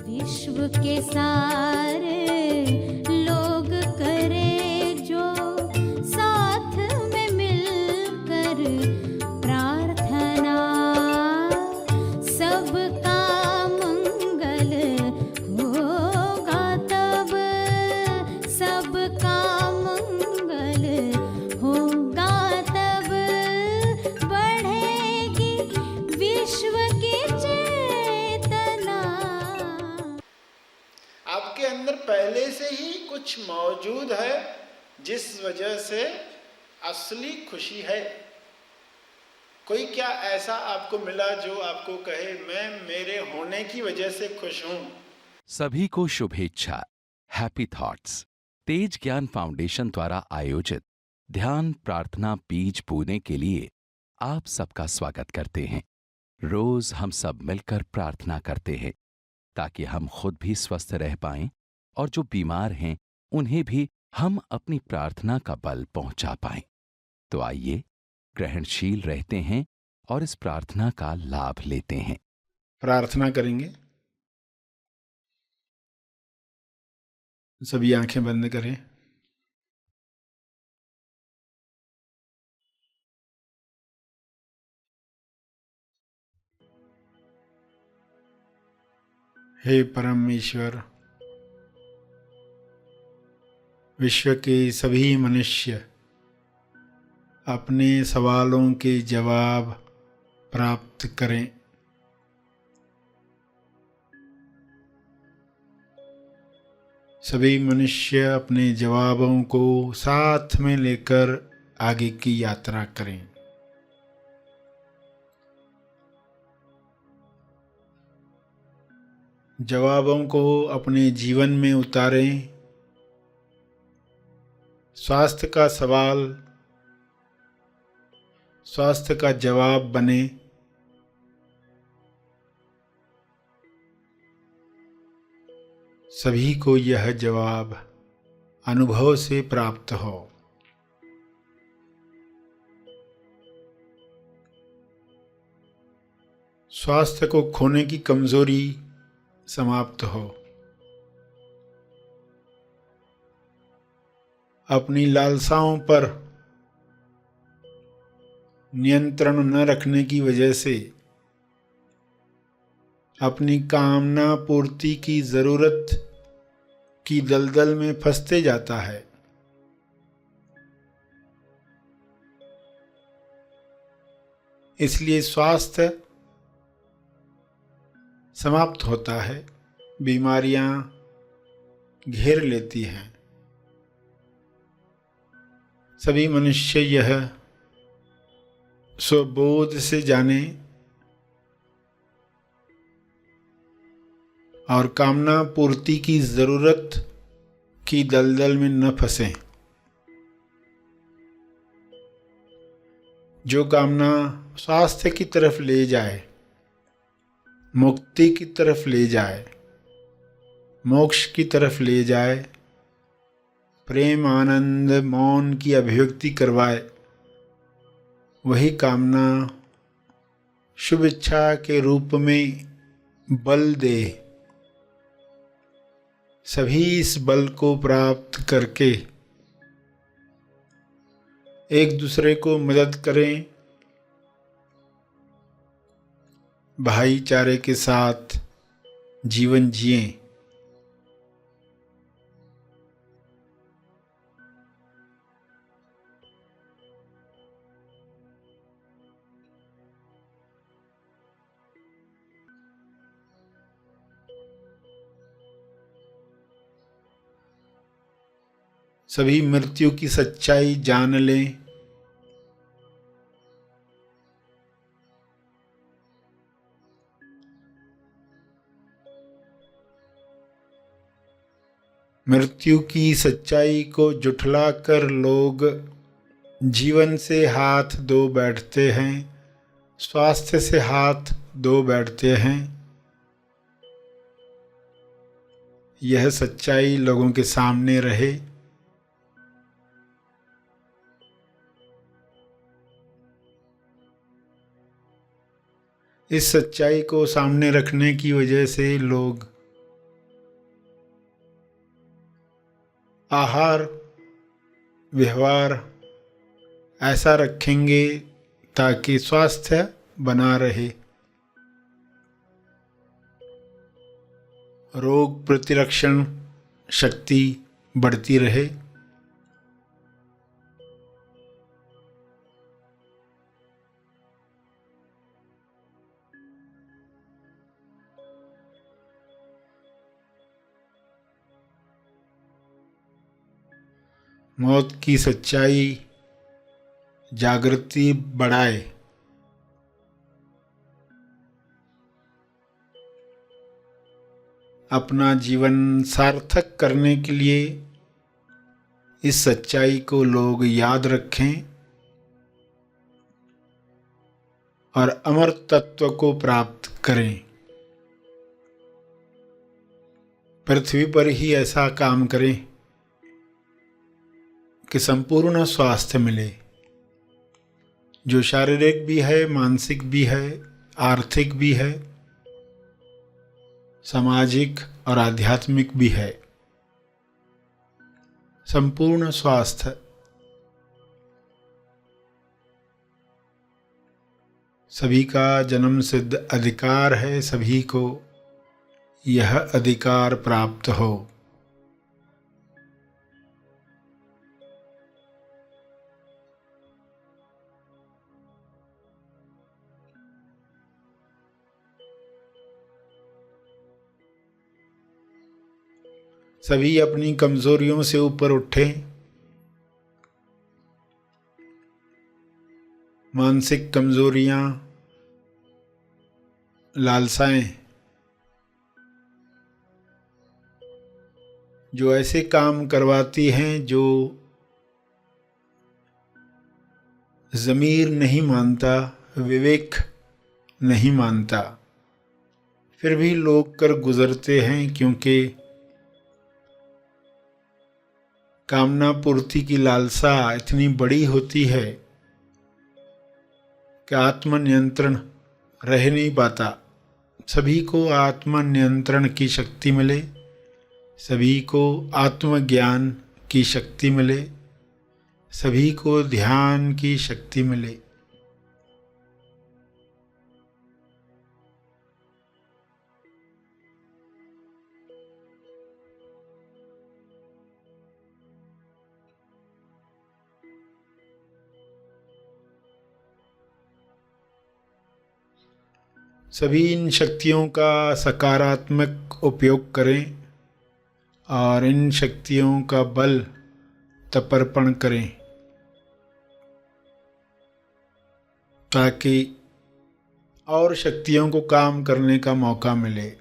विश्व के सारे लोग करे जो साथ में मिलकर प्रार्थना, सबका मंगल होगा तब, सबका मंगल होगा तब, बढ़ेगी विश्व की चेतना। आपके अंदर पहले से ही कुछ मौजूद है जिस वजह से असली खुशी है। कोई क्या ऐसा आपको मिला जो आपको कहे मैं मेरे होने की वजह से खुश हूं? सभी को शुभेच्छा। हैप्पी थॉट्स तेज ज्ञान फाउंडेशन द्वारा आयोजित ध्यान प्रार्थना बीज बोने के लिए आप सबका स्वागत करते हैं। रोज हम सब मिलकर प्रार्थना करते हैं ताकि हम खुद भी स्वस्थ रह पाएं और जो बीमार हैं उन्हें भी हम अपनी प्रार्थना का बल पहुंचा पाएं। तो आइए ग्रहणशील रहते हैं और इस प्रार्थना का लाभ लेते हैं। प्रार्थना करेंगे। सभी आंखें बंद करें। हे परमेश्वर, विश्व के सभी मनुष्य अपने सवालों के जवाब प्राप्त करें। सभी मनुष्य अपने जवाबों को साथ में लेकर आगे की यात्रा करें। जवाबों को अपने जीवन में उतारें। स्वास्थ्य का सवाल स्वास्थ्य का जवाब बने। सभी को यह जवाब अनुभव से प्राप्त हो। स्वास्थ्य को खोने की कमजोरी समाप्त हो। अपनी लालसाओं पर नियंत्रण न रखने की वजह से अपनी कामना पूर्ति की जरूरत की दलदल में फंसते जाता है। इसलिए स्वास्थ्य समाप्त होता है, बीमारियां घेर लेती हैं। सभी मनुष्य यह स्वबोध से जाने और कामना पूर्ति की जरूरत की दलदल में न फंसें। जो कामना स्वास्थ्य की तरफ ले जाए, मुक्ति की तरफ ले जाए, मोक्ष की तरफ ले जाए, प्रेम आनंद मौन की अभिव्यक्ति करवाए, वही कामना शुभ इच्छा के रूप में बल दे। सभी इस बल को प्राप्त करके एक दूसरे को मदद करें, भाईचारे के साथ जीवन जिएं। सभी मृत्यु की सच्चाई जान लें। मृत्यु की सच्चाई को जुठलाकर लोग जीवन से हाथ धो बैठते हैं, स्वास्थ्य से हाथ धो बैठते हैं। यह सच्चाई लोगों के सामने रहे। इस सच्चाई को सामने रखने की वजह से लोग आहार व्यवहार ऐसा रखेंगे ताकि स्वास्थ्य बना रहे, रोग प्रतिरक्षण शक्ति बढ़ती रहे, मौत की सच्चाई जागृति बढ़ाए, अपना जीवन सार्थक करने के लिए इस सच्चाई को लोग याद रखें और अमर तत्व को प्राप्त करें। पृथ्वी पर ही ऐसा काम करें कि संपूर्ण स्वास्थ्य मिले, जो शारीरिक भी है, मानसिक भी है, आर्थिक भी है, सामाजिक और आध्यात्मिक भी है। संपूर्ण स्वास्थ्य सभी का जन्म सिद्ध अधिकार है, सभी को यह अधिकार प्राप्त हो। सभी अपनी कमजोरियों से ऊपर उठें, मानसिक कमजोरियां, लालसाएं जो ऐसे काम करवाती हैं जो ज़मीर नहीं मानता, विवेक नहीं मानता, फिर भी लोग कर गुजरते हैं, क्योंकि कामना पूर्ति की लालसा इतनी बड़ी होती है कि आत्मनियंत्रण रह नहीं पाता। सभी को आत्मनियंत्रण की शक्ति मिले, सभी को आत्मज्ञान की शक्ति मिले, सभी को ध्यान की शक्ति मिले। सभी इन शक्तियों का सकारात्मक उपयोग करें और इन शक्तियों का बल तपर्पण करें, ताकि और शक्तियों को काम करने का मौका मिले।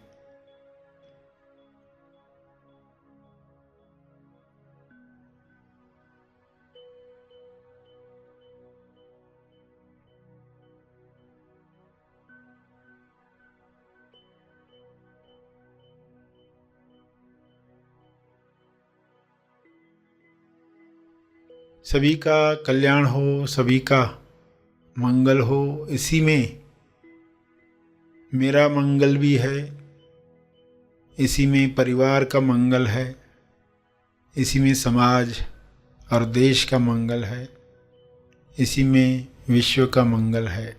सभी का कल्याण हो, सभी का मंगल हो, इसी में मेरा मंगल भी है, इसी में परिवार का मंगल है, इसी में समाज और देश का मंगल है, इसी में विश्व का मंगल है।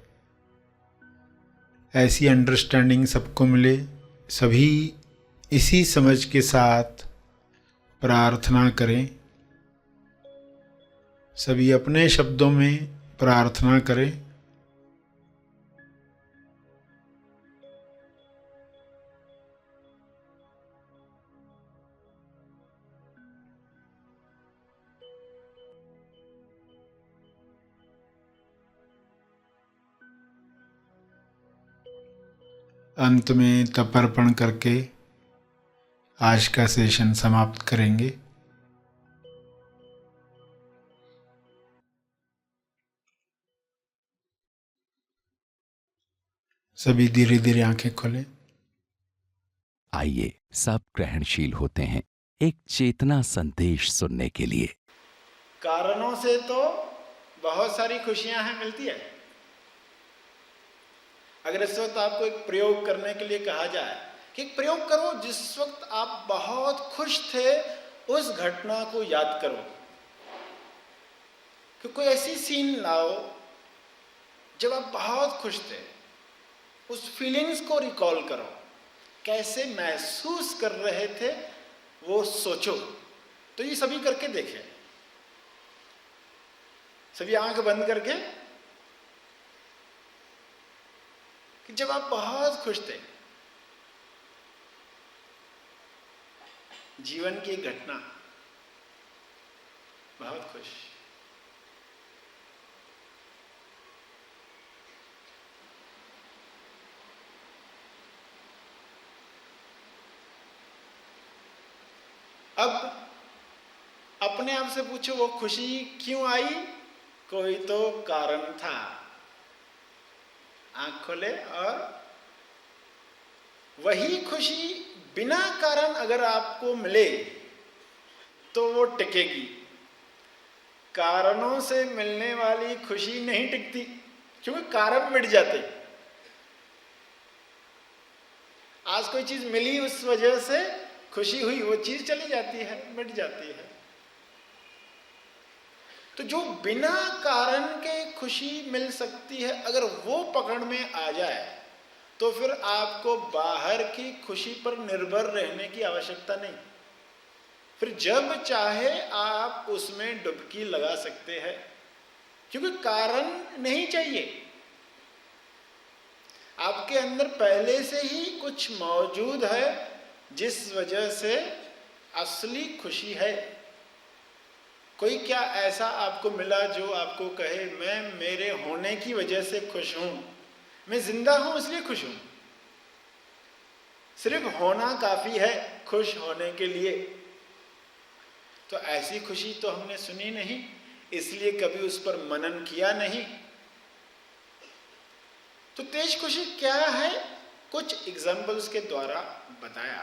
ऐसी अंडरस्टैंडिंग सबको मिले। सभी इसी समझ के साथ प्रार्थना करें, सभी अपने शब्दों में प्रार्थना करें। अंत में तर्पण करके आज का सेशन समाप्त करेंगे। सभी धीरे धीरे आंखें खोलें। आइए सब ग्रहणशील होते हैं एक चेतना संदेश सुनने के लिए। कारणों से तो बहुत सारी खुशियां हैं, मिलती है। अगर इस वक्त आपको एक प्रयोग करने के लिए कहा जाए कि एक प्रयोग करो जिस वक्त आप बहुत खुश थे उस घटना को याद करो कि कोई ऐसी सीन लाओ जब आप बहुत खुश थे, उस फीलिंग्स को रिकॉल करो, कैसे महसूस कर रहे थे वो सोचो। तो ये सभी करके देखें, सभी आंख बंद करके, कि जब आप बहुत खुश थे, जीवन की घटना, बहुत खुश, अब अपने आप से पूछो वो खुशी क्यों आई? कोई तो कारण था। आंख खोले और वही खुशी बिना कारण अगर आपको मिले तो वो टिकेगी। कारणों से मिलने वाली खुशी नहीं टिकती, क्योंकि कारण मिट जाते। आज कोई चीज मिली, उस वजह से खुशी हुई, वो चीज चली जाती है, मिट जाती है। तो जो बिना कारण के खुशी मिल सकती है, अगर वो पकड़ में आ जाए तो फिर आपको बाहर की खुशी पर निर्भर रहने की आवश्यकता नहीं। फिर जब चाहे आप उसमें डुबकी लगा सकते हैं, क्योंकि कारण नहीं चाहिए। आपके अंदर पहले से ही कुछ मौजूद है जिस वजह से असली खुशी है। कोई क्या ऐसा आपको मिला जो आपको कहे मैं मेरे होने की वजह से खुश हूं, मैं जिंदा हूं इसलिए खुश हूं। सिर्फ होना काफी है खुश होने के लिए। तो ऐसी खुशी तो हमने सुनी नहीं, इसलिए कभी उस पर मनन किया नहीं। तो तेज खुशी क्या है, कुछ एग्जाम्पल्स के द्वारा बताया।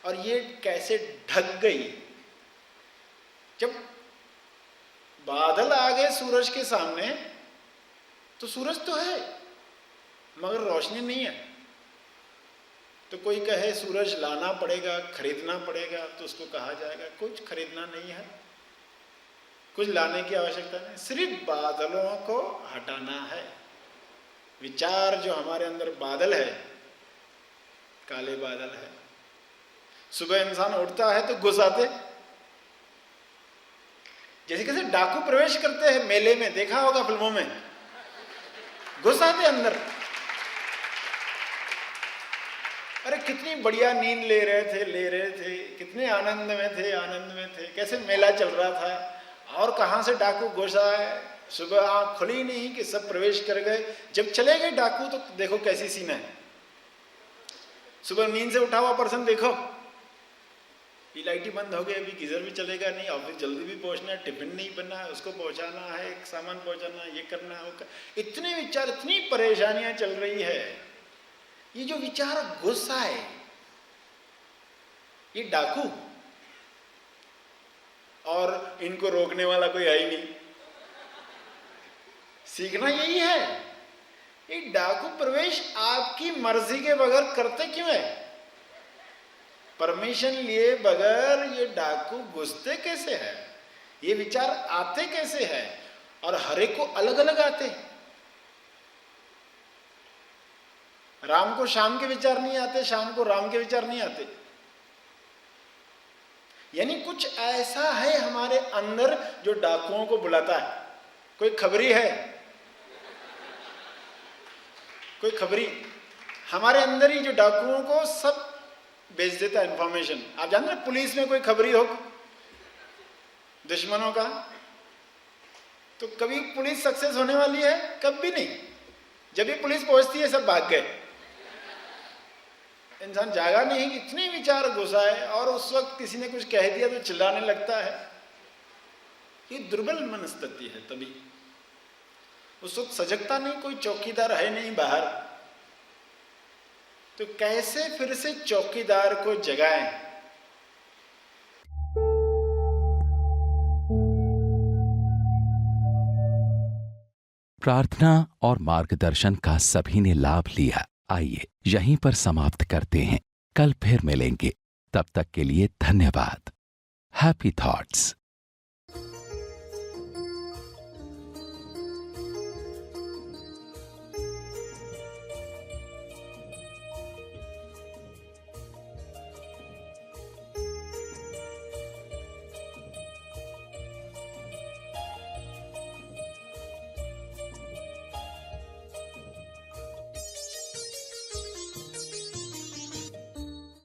और ये कैसे ढक गई, जब बादल आ गए सूरज के सामने, तो सूरज तो है मगर रोशनी नहीं है। तो कोई कहे सूरज लाना पड़ेगा, खरीदना पड़ेगा, तो उसको कहा जाएगा कुछ खरीदना नहीं है, कुछ लाने की आवश्यकता नहीं, सिर्फ बादलों को हटाना है। विचार जो हमारे अंदर बादल है, काले बादल है। सुबह इंसान उठता है तो घुस आते, जैसे कैसे डाकू प्रवेश करते हैं मेले में, देखा होगा फिल्मों में, घुस आते अंदर। अरे कितनी बढ़िया नींद ले रहे थे, कितने आनंद में थे, कैसे मेला चल रहा था, और कहां से डाकू घुस आए। सुबह आंख खुली नहीं कि सब प्रवेश कर गए। जब चले गए डाकू तो देखो कैसी सीन है। सुबह नींद से उठा हुआ पर्सन देखो, ये लाइट बंद हो गई, अभी गीजर भी चलेगा नहीं, ऑफिस जल्दी भी पहुंचना है, टिफिन नहीं बनना है, उसको पहुंचाना है, एक सामान पहुंचाना है, ये करना है, इतने विचार, इतनी परेशानियां चल रही है। ये जो विचार गुस्सा है, ये डाकू, और इनको रोकने वाला कोई है ही नहीं। सीखना यही है, ये डाकू प्रवेश आपकी मर्जी के बगैर करते क्यों है? परमिशन लिए बगैर ये डाकू घुसते कैसे है? ये विचार आते कैसे है? और हर एक को अलग अलग आते। राम को शाम के विचार नहीं आते, शाम को राम के विचार नहीं आते। यानी कुछ ऐसा है हमारे अंदर जो डाकुओं को बुलाता है। कोई खबरी है, कोई खबरी हमारे अंदर ही जो डाकुओं को सब बेच देता है इंफॉर्मेशन। आप जानते हैं पुलिस में कोई खबरी हो दुश्मनों का, तो कभी पुलिस सक्सेस होने वाली है? कभी नहीं। जब भी पुलिस पहुंचती है सब भाग गए। इंसान जागा नहीं, इतने विचार घुसा है, और उस वक्त किसी ने कुछ कह दिया तो चिल्लाने लगता है। ये दुर्बल मनस्थिति है। तभी उस वक्त सजगता नहीं, कोई चौकीदार है नहीं बाहर, तो कैसे फिर से चौकीदार को जगाएं? प्रार्थना और मार्गदर्शन का सभी ने लाभ लिया। आइए यहीं पर समाप्त करते हैं, कल फिर मिलेंगे। तब तक के लिए धन्यवाद। Happy thoughts.